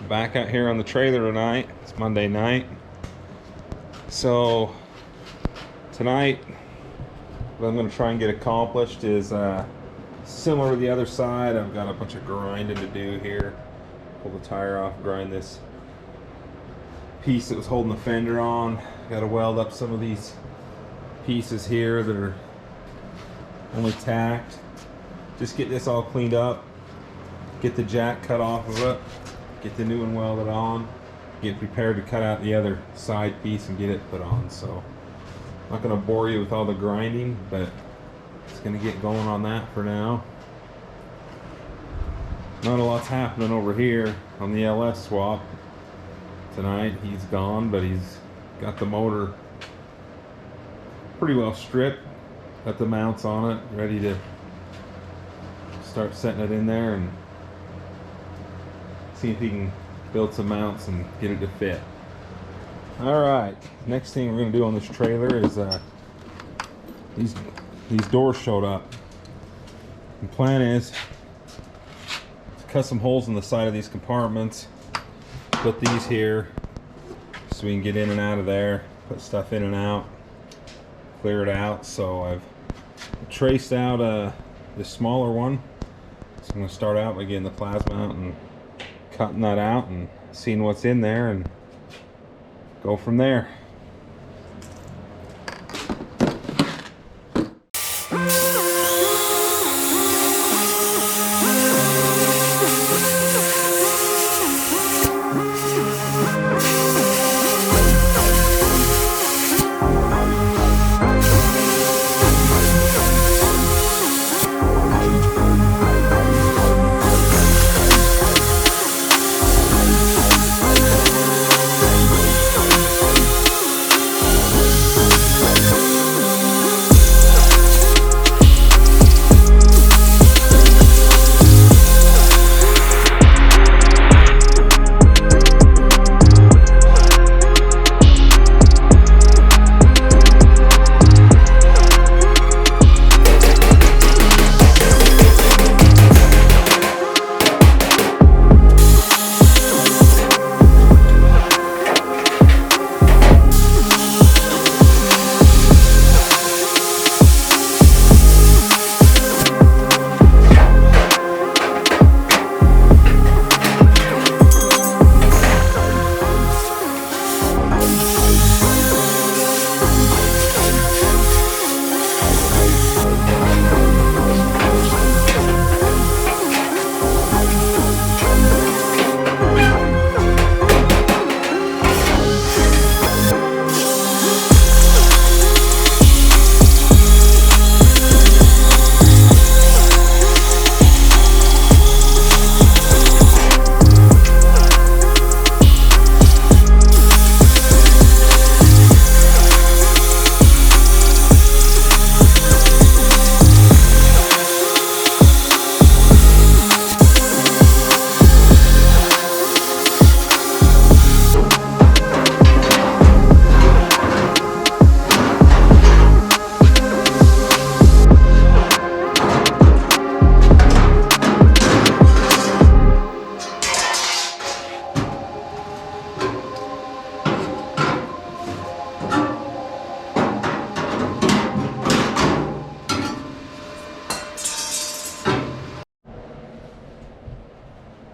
Back out here on the trailer tonight. It's Monday night. So tonight what I'm going to try and get accomplished is similar to the other side. I've got a bunch of grinding to do here. Pull the tire off, grind this piece that was holding the fender on. Got to weld up some of these pieces here that are only tacked. Just get this all cleaned up, get the jack cut off of it, get the new one welded on, get prepared to cut out the other side piece and get it put on. So I'm not going to bore you with all the grinding, but it's going to get going on that for now. Not a lot's happening over here on the LS swap tonight. He's gone, but he's got the motor pretty well stripped, got the mounts on it, ready to start setting it in there and see if he can build some mounts and get it to fit. Alright, next thing we're going to do on this trailer is these doors showed up. The plan is to cut some holes in the side of these compartments, put these here so we can get in and out of there, put stuff in and out, clear it out. So I've traced out this smaller one, so I'm going to start out by getting the plasma out and cutting that out and seeing what's in there and go from there.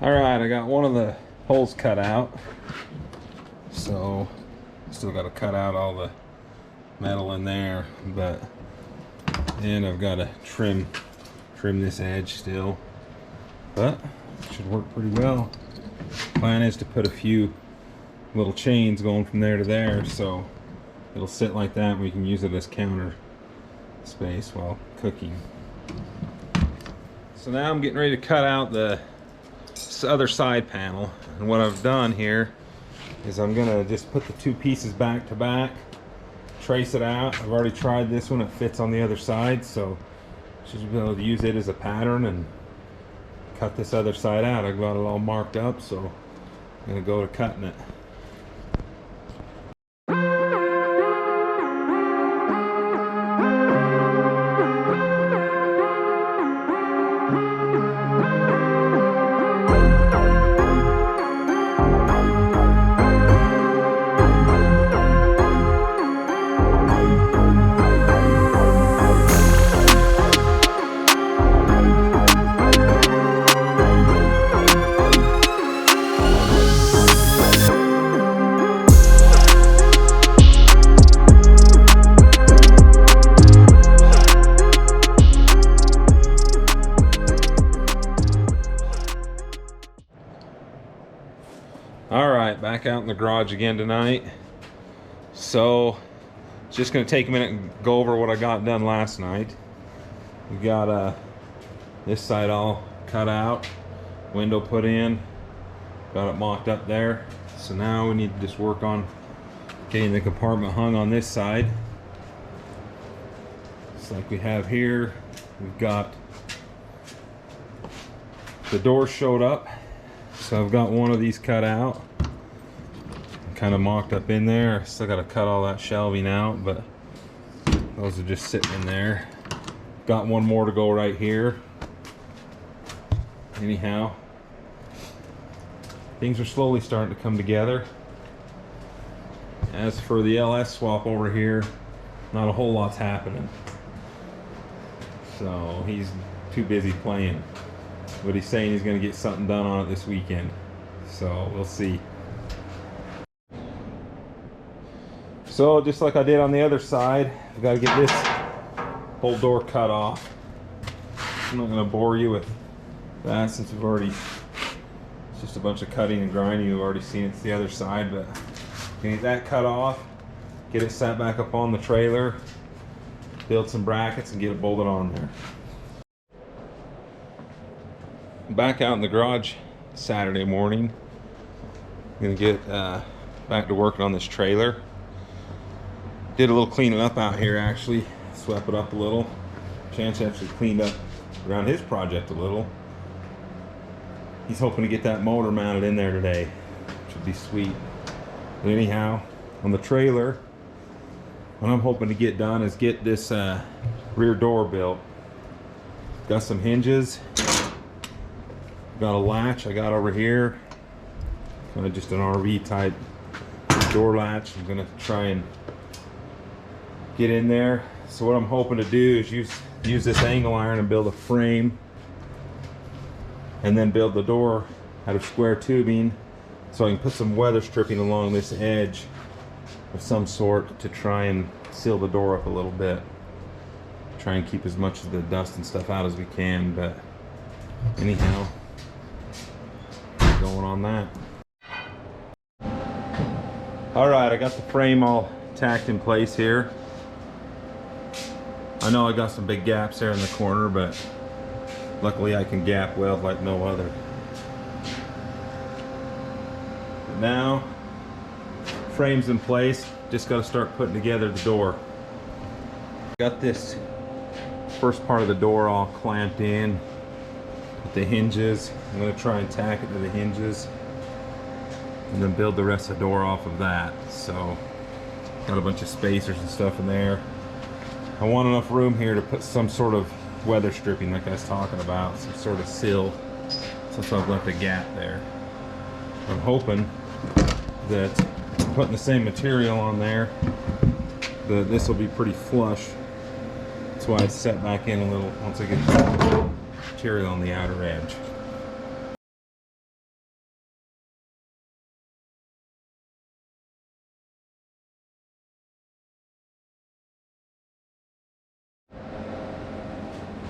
Alright, I got one of the holes cut out, so still got to cut out all the metal in there, and I've got to trim this edge still, but it should work pretty well. Plan is to put a few little chains going from there to there, so it'll sit like that and we can use it as counter space while cooking. So now I'm getting ready to cut out the other side panel, and what I've done here is I'm gonna just put the two pieces back to back, trace it out. I've already tried this one, it fits on the other side, so should be able to use it as a pattern and cut this other side out. I've got it all marked up, so I'm gonna go to cutting it. Alright, back out in the garage again tonight. So, it's just going to take a minute and go over what I got done last night. We got this side all cut out, window put in, got it mocked up there. So now we need to just work on getting the compartment hung on this side. Just like we have here, we've got the door showed up. So I've got one of these cut out, kind of mocked up in there. Still got to cut all that shelving out, but those are just sitting in there. Got one more to go right here. Anyhow, things are slowly starting to come together. As for the LS swap over here, not a whole lot's happening. So he's too busy playing. But he's saying he's going to get something done on it this weekend. So we'll see. So just like I did on the other side, I've got to get this whole door cut off. I'm not going to bore you with that since we've already, it's just a bunch of cutting and grinding. You've already seen it's the other side, but get that cut off, get it set back up on the trailer, build some brackets and get it bolted on there. Back out in the garage Saturday morning. I'm gonna get back to working on this trailer. Did a little cleaning up out here actually, swept it up a little. Chance actually cleaned up around his project a little. He's hoping to get that motor mounted in there today, which would be sweet. But anyhow, on the trailer, what I'm hoping to get done is get this rear door built. Got some hinges. Got a latch I got over here, kind of just an RV type door latch. I'm gonna try and get in there. So what I'm hoping to do is use this angle iron and build a frame, and then build the door out of square tubing, so I can put some weather stripping along this edge of some sort to try and seal the door up a little bit. Try and keep as much of the dust and stuff out as we can, but anyhow, going on that. Alright, I got the frame all tacked in place here. I know I got some big gaps there in the corner, but luckily I can gap weld like no other. But now, frame's in place, just got to start putting together the door. Got this first part of the door all clamped in with the hinges. I'm going to try and tack it to the hinges and then build the rest of the door off of that. So got a bunch of spacers and stuff in there. I want enough room here to put some sort of weather stripping like I was talking about, some sort of sill, since I've left a gap there. I'm hoping that putting the same material on there, that this will be pretty flush. That's why it's set back in a little once I get the material on the outer edge.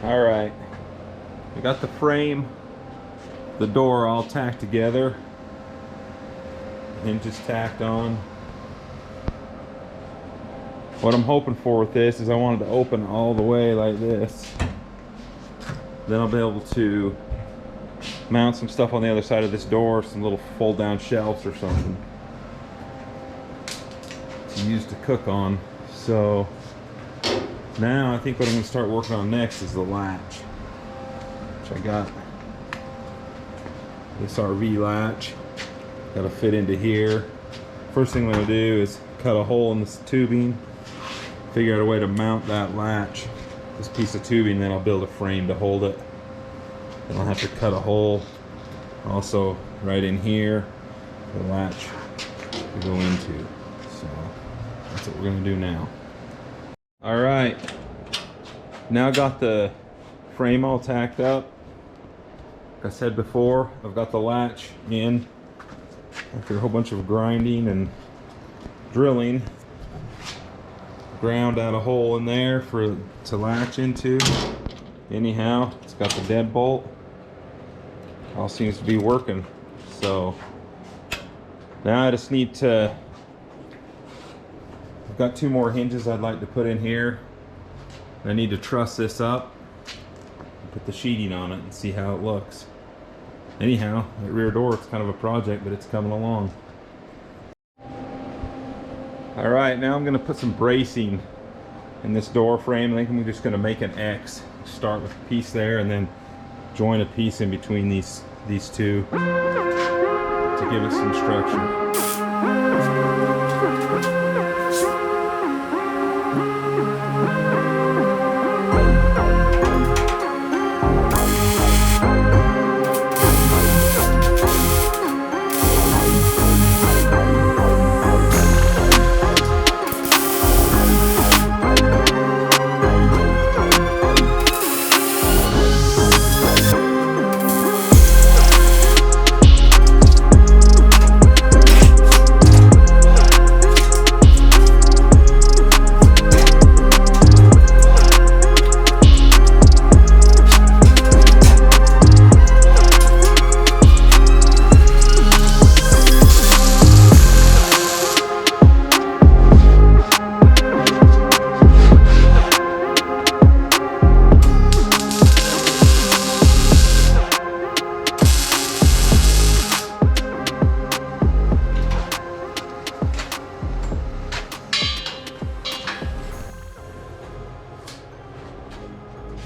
All right, I got the frame, the door all tacked together, hinges tacked on. What I'm hoping for with this is I wanted to open all the way like this. Then I'll be able to mount some stuff on the other side of this door, some little fold down shelves or something to use to cook on. So now I think what I'm going to start working on next is the latch, which I got this RV latch. Got to fit into here. First thing I'm going to do is cut a hole in this tubing, figure out a way to mount that latch, this piece of tubing, then I'll build a frame to hold it. Then I'll have to cut a hole also right in here, the latch to go into. So that's what we're going to do now. Alright, now got the frame all tacked up. Like I said before, I've got the latch in after a whole bunch of grinding and drilling. Ground out a hole in there to latch into. Anyhow, it's got the deadbolt. All seems to be working. So Now I just need to, I've got 2 more hinges I'd like to put in here. I need to truss this up, put the sheeting on it and see how it looks. Anyhow, that rear door, it's kind of a project, but it's coming along. All right, now I'm gonna put some bracing in this door frame. I think I'm just gonna make an X. Start with a piece there and then join a piece in between these two to give it some structure.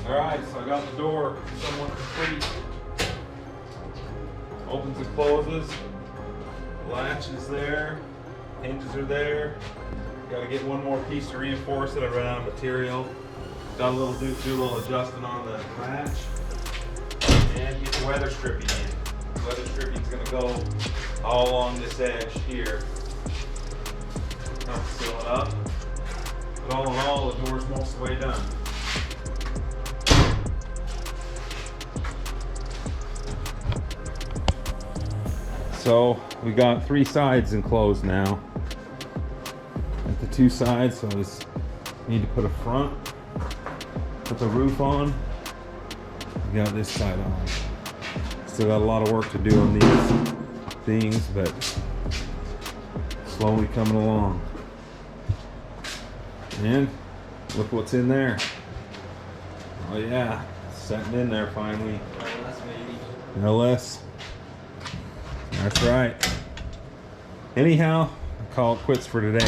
Alright, so I got the door somewhat complete. Opens and closes. The latch is there. Hinges are there. Got to get one more piece to reinforce it. I ran out of material. Got a little do a little adjusting on the latch. And get the weather stripping in. The weather stripping is going to go all along this edge here. Help seal it up. But all in all, the door's most of the way done. So we got 3 sides enclosed now. At the 2 sides, so I just need to put a front, put the roof on. We got this side on. Still got a lot of work to do on these things, but slowly coming along. And look what's in there. Oh yeah, setting in there finally. No less. That's right. Anyhow, I'll call it quits for today.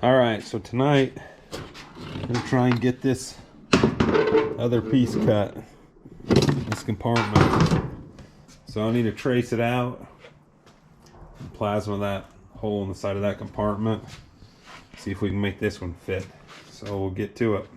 Alright, so tonight I'm going to try and get this other piece cut. This compartment. So I need to trace it out. And plasma that hole in the side of that compartment. See if we can make this one fit. So we'll get to it.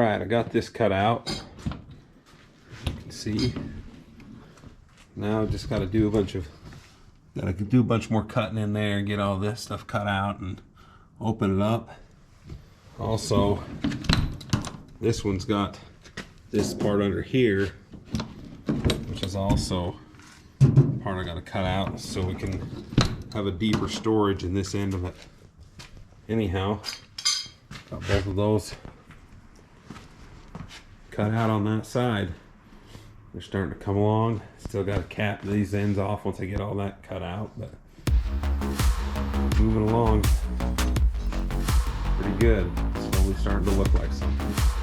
right, I got this cut out. You can see. Now I just got to do a bunch more cutting in there, get all this stuff cut out and open it up. Also, this one's got this part under here, which is also part I got to cut out so we can have a deeper storage in this end of it. Anyhow, got both of those cut out on that side. They're starting to come along. Still got to cap these ends off once I get all that cut out, but moving along pretty good. Slowly starting to look like something.